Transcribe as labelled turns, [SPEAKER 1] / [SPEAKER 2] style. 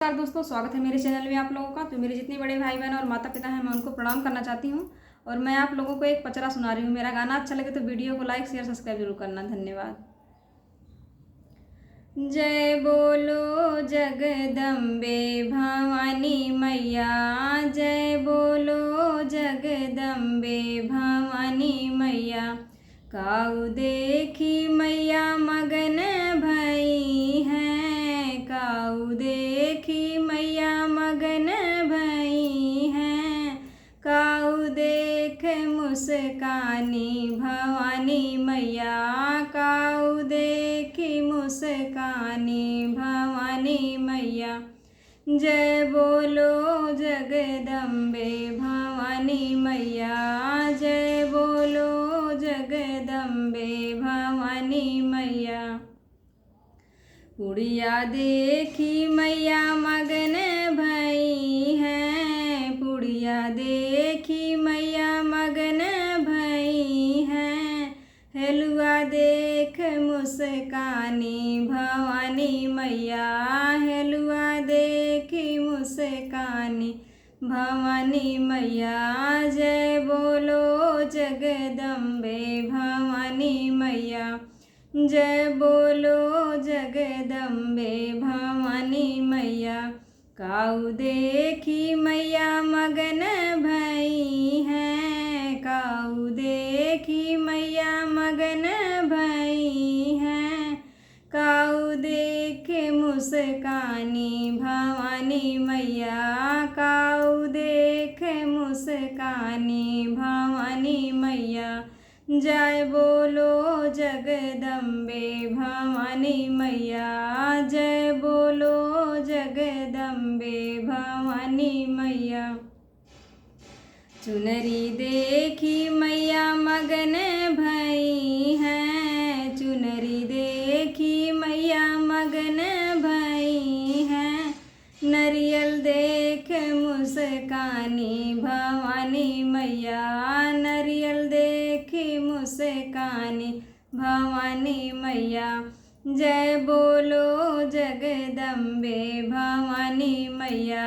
[SPEAKER 1] नमस्कार दोस्तों, स्वागत है मेरे चैनल में आप लोगों का। तो मेरे जितने बड़े भाई बहन और माता पिता हैं, मैं उनको प्रणाम करना चाहती हूँ। और मैं आप लोगों को एक पचरा सुना रही हूँ। मेरा गाना अच्छा लगे तो वीडियो को लाइक शेयर सब्सक्राइब जरूर करना। धन्यवाद। जय बोलो जगदम्बे भवानी मैया, जय बोलो जगदम्बे भवानी मैया। काऊ देखी मैया मगन भई हैं, काऊ देखी मैया मगन भई हैं। काऊ देख मुस्कानी भवानी मैया, काऊ देखी मुस्कानी भवानी मैया। जय बोलो जगदम्बे भवानी मैया, जय बोलो जगदम्बे भवानी मैया। पुड़िया देखी मैया मगन भई हैं, पुड़िया देखी मैया मगन भई हैं। हेलुआ देख मुस्कानी भवानी मैया, हेलुआ देखी मुस्कानी भवानी मैया। जय बोलो जगदम्बे भवानी मैया, जय बोलो जगदम्बे भवानी मैया। काऊ देखी मैया मगन भई हैं, काऊ देखी मैया मगन भई हैं। काऊ देखे मुस्कानी भवानी मैया, काऊ देखे मुस्कानी भवानी मैया। जय बोलो जगदम्बे भवानी मैया, जय बोलो जगदम्बे भवानी मैया। चुनरी देखी मैया मगन भई हैं, चुनरी देखी मैया मगन भई हैं। नरियल देख मुस्कानी भवानी मैया, नरियल देखी मुस्कानी भवानी मैया। जय बोलो जगदम्बे भवानी मैया,